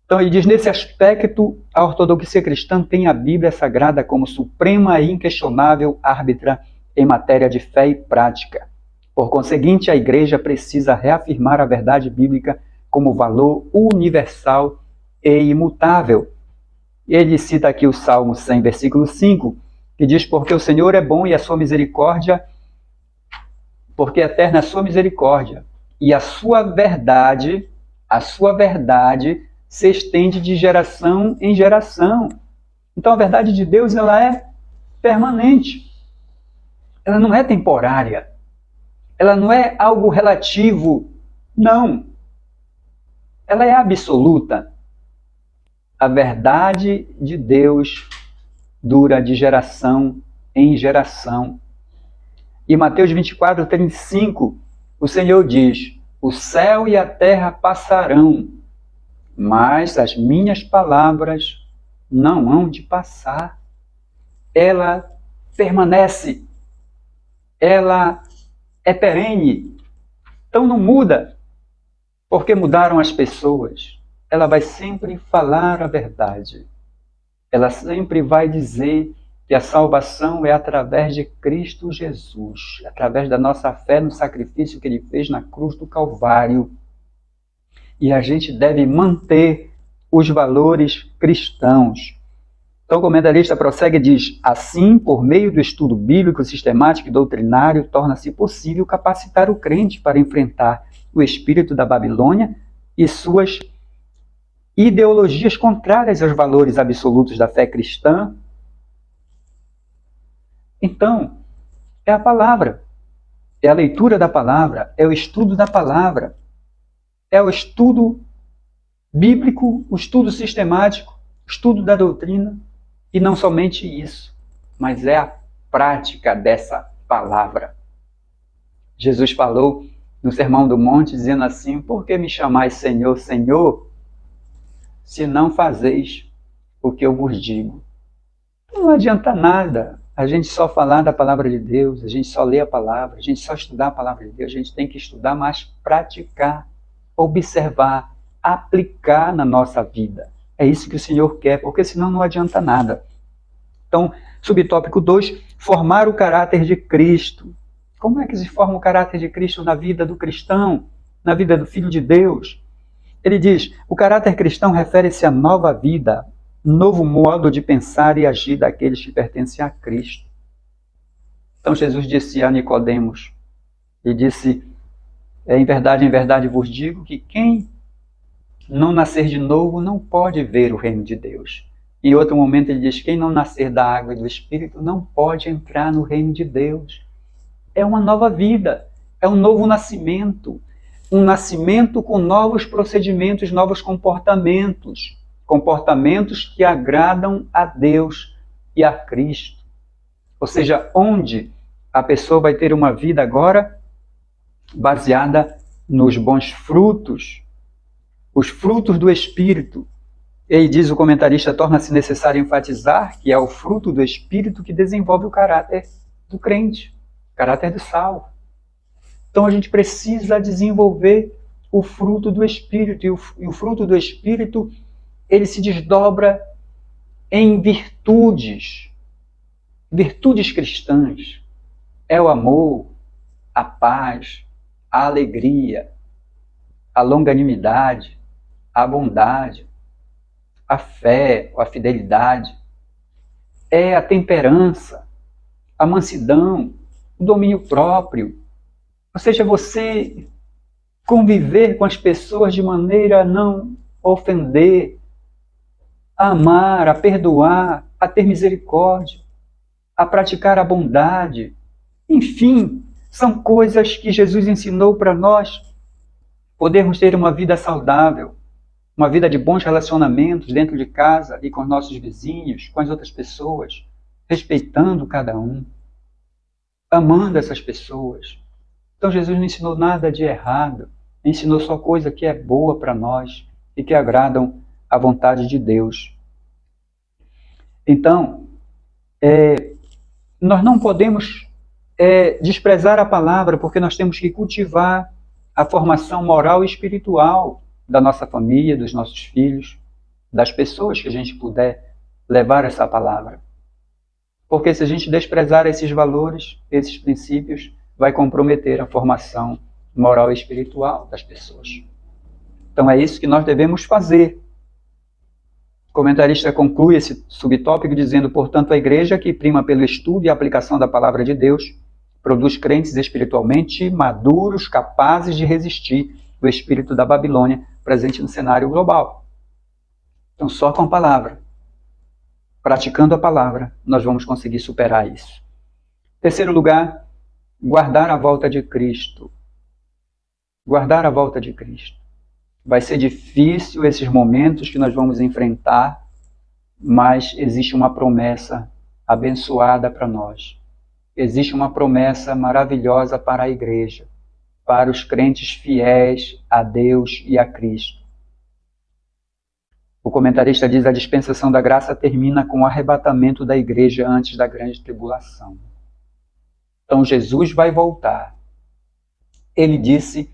Então ele diz, nesse aspecto, a ortodoxia cristã tem a Bíblia Sagrada como suprema e inquestionável árbitra em matéria de fé e prática. Por conseguinte, a Igreja precisa reafirmar a verdade bíblica como valor universal e imutável. Ele cita aqui o Salmo 100, versículo 5, que diz, porque o Senhor é bom e a sua misericórdia, porque eterna é a sua misericórdia, e a sua verdade se estende de geração em geração. Então a verdade de Deus, ela é permanente. Ela não é temporária. Ela não é algo relativo. Não. Ela é absoluta. A verdade de Deus dura de geração em geração. E Mateus 24, 35, o Senhor diz, o céu e a terra passarão, mas as minhas palavras não hão de passar. Ela permanece. Ela é perene. Então não muda, porque mudaram as pessoas. Ela vai sempre falar a verdade. Ela sempre vai dizer que a salvação é através de Cristo Jesus, através da nossa fé no sacrifício que Ele fez na cruz do Calvário. E a gente deve manter os valores cristãos. Então o comentarista prossegue e diz, assim, por meio do estudo bíblico, sistemático e doutrinário, torna-se possível capacitar o crente para enfrentar o espírito da Babilônia e suas ideologias contrárias aos valores absolutos da fé cristã. Então, é a palavra, é a leitura da palavra, é o estudo da palavra, é o estudo bíblico, o estudo sistemático, o estudo da doutrina, e não somente isso, mas é a prática dessa palavra. Jesus falou no Sermão do Monte, dizendo assim, por que me chamais Senhor, Senhor, se não fazeis o que eu vos digo? Não adianta nada a gente só falar da palavra de Deus, a gente só ler a palavra, a gente só estudar a palavra de Deus, a gente tem que estudar, mas praticar, observar, aplicar na nossa vida. É isso que o Senhor quer, porque senão não adianta nada. Então, subtópico 2, formar o caráter de Cristo. Como é que se forma o caráter de Cristo na vida do cristão, na vida do Filho de Deus? Ele diz, o caráter cristão refere-se à nova vida, novo modo de pensar e agir daqueles que pertencem a Cristo. Então Jesus disse a Nicodemos, ele disse, em verdade vos digo que quem não nascer de novo não pode ver o reino de Deus. Em outro momento ele diz, quem não nascer da água e do Espírito não pode entrar no reino de Deus. É uma nova vida, é um novo nascimento, um nascimento com novos procedimentos, novos comportamentos, comportamentos que agradam a Deus e a Cristo. Ou seja, onde a pessoa vai ter uma vida agora baseada nos bons frutos, os frutos do Espírito. E diz o comentarista, torna-se necessário enfatizar que é o fruto do Espírito que desenvolve o caráter do crente, o caráter do salvo. Então a gente precisa desenvolver o fruto do Espírito, e o fruto do Espírito, ele se desdobra em virtudes, virtudes cristãs. É o amor, a paz, a alegria, a longanimidade, a bondade, a fé, a fidelidade, é a temperança, a mansidão, o domínio próprio. Ou seja, você conviver com as pessoas de maneira a não ofender, a amar, a perdoar, a ter misericórdia, a praticar a bondade. Enfim, são coisas que Jesus ensinou para nós podermos ter uma vida saudável, uma vida de bons relacionamentos dentro de casa e com os nossos vizinhos, com as outras pessoas, respeitando cada um, amando essas pessoas. Então Jesus não ensinou nada de errado, ensinou só coisa que é boa para nós e que agradam à vontade de Deus. Então, nós não podemos desprezar a palavra, porque nós temos que cultivar a formação moral e espiritual da nossa família, dos nossos filhos, das pessoas que a gente puder levar essa palavra. Porque se a gente desprezar esses valores, esses princípios, vai comprometer a formação moral e espiritual das pessoas. Então é isso que nós devemos fazer. O comentarista conclui esse subtópico dizendo, portanto, a igreja que prima pelo estudo e aplicação da palavra de Deus produz crentes espiritualmente maduros, capazes de resistir o espírito da Babilônia presente no cenário global. Então, só com a palavra, praticando a palavra, nós vamos conseguir superar isso. Terceiro lugar, guardar a volta de Cristo. Guardar a volta de Cristo. Vai ser difícil esses momentos que nós vamos enfrentar, mas existe uma promessa abençoada para nós. Existe uma promessa maravilhosa para a igreja, para os crentes fiéis a Deus e a Cristo. O comentarista diz: a dispensação da graça termina com o arrebatamento da igreja antes da grande tribulação. Então Jesus vai voltar. Ele disse,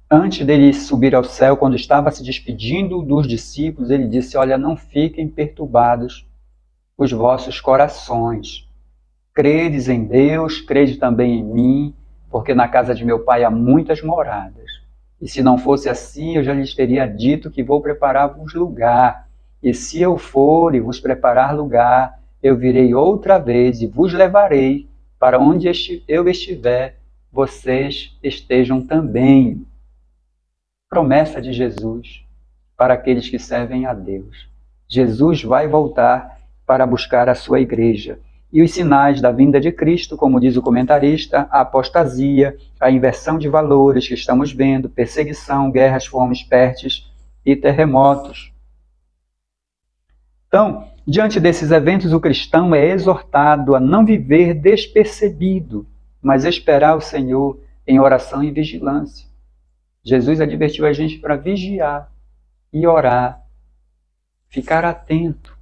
antes dele subir ao céu, quando estava se despedindo dos discípulos, ele disse, olha, não fiquem perturbados os vossos corações. Credes em Deus, crede também em mim, porque na casa de meu pai há muitas moradas. E se não fosse assim, eu já lhes teria dito que vou preparar-vos lugar. E se eu for e vos preparar lugar, eu virei outra vez e vos levarei para onde eu estiver, vocês estejam também. Promessa de Jesus para aqueles que servem a Deus. Jesus vai voltar para buscar a sua igreja. E os sinais da vinda de Cristo, como diz o comentarista, a apostasia, a inversão de valores que estamos vendo, perseguição, guerras, fomes, pestes e terremotos. Então, diante desses eventos, o cristão é exortado a não viver despercebido, mas esperar o Senhor em oração e vigilância. Jesus advertiu a gente para vigiar e orar, ficar atento,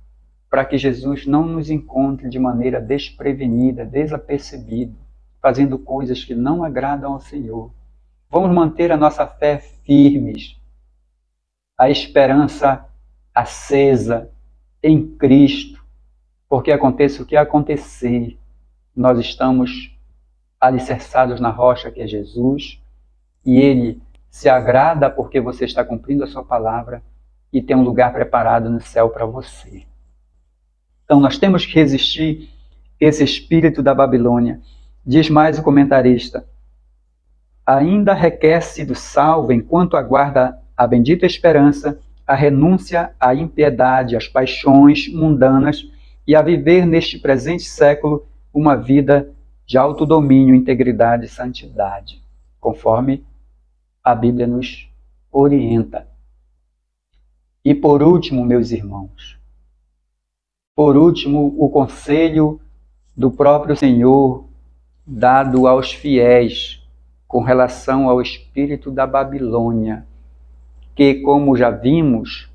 para que Jesus não nos encontre de maneira desprevenida, desapercebido, fazendo coisas que não agradam ao Senhor. Vamos manter a nossa fé firmes, a esperança acesa em Cristo, porque aconteça o que acontecer, nós estamos alicerçados na rocha que é Jesus, e Ele se agrada porque você está cumprindo a sua palavra e tem um lugar preparado no céu para você. Então nós temos que resistir esse espírito da Babilônia. Diz mais o comentarista, ainda requer-se do salvo, enquanto aguarda a bendita esperança, a renúncia à impiedade, às paixões mundanas e a viver neste presente século uma vida de autodomínio, integridade e santidade, conforme a Bíblia nos orienta. E por último, meus irmãos, por último, o conselho do próprio Senhor dado aos fiéis com relação ao espírito da Babilônia, que, como já vimos,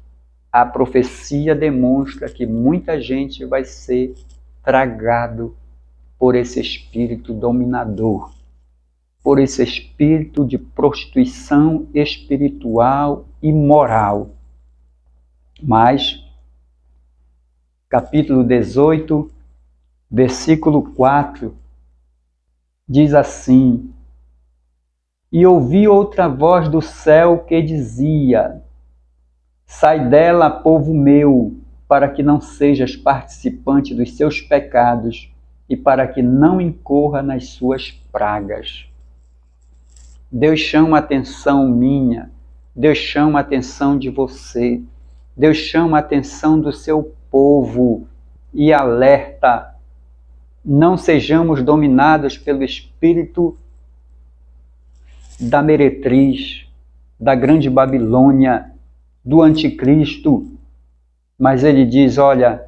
a profecia demonstra que muita gente vai ser tragado por esse espírito dominador, por esse espírito de prostituição espiritual e moral. Mas capítulo 18, versículo 4, diz assim, e ouvi outra voz do céu que dizia, sai dela, povo meu, para que não sejas participante dos seus pecados e para que não incorra nas suas pragas. Deus chama a atenção minha, Deus chama a atenção de você, Deus chama a atenção do seu povo e alerta, não sejamos dominados pelo espírito da meretriz, da grande Babilônia, do anticristo. Mas ele diz, olha,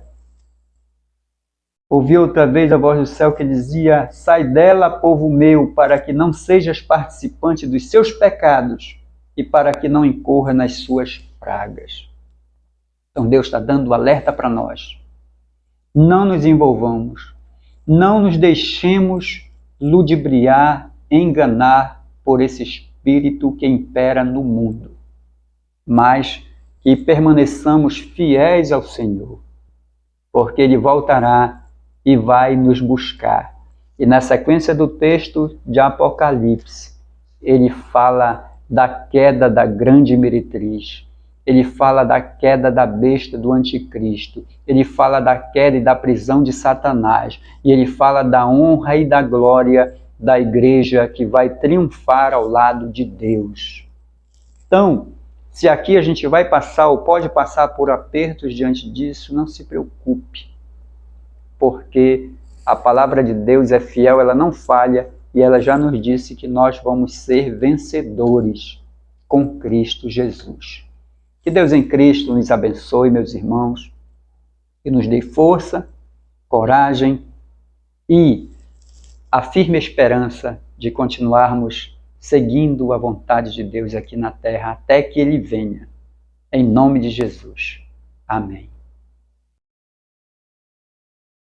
ouvi outra vez a voz do céu que dizia, sai dela, povo meu, para que não sejas participante dos seus pecados e para que não incorra nas suas pragas. Então Deus está dando alerta para nós. não nos envolvamos, não nos deixemos ludibriar, enganar por esse espírito que impera no mundo, mas que permaneçamos fiéis ao Senhor, porque Ele voltará e vai nos buscar. E na sequência do texto de Apocalipse, ele fala da queda da grande meretriz, ele fala da queda da besta do anticristo, ele fala da queda e da prisão de Satanás, e ele fala da honra e da glória da igreja que vai triunfar ao lado de Deus. Então, se aqui a gente vai passar ou pode passar por apertos diante disso, não se preocupe, porque a palavra de Deus é fiel, ela não falha, e ela já nos disse que nós vamos ser vencedores com Cristo Jesus. Que Deus em Cristo nos abençoe, meus irmãos, e nos dê força, coragem e a firme esperança de continuarmos seguindo a vontade de Deus aqui na terra até que Ele venha. Em nome de Jesus. Amém.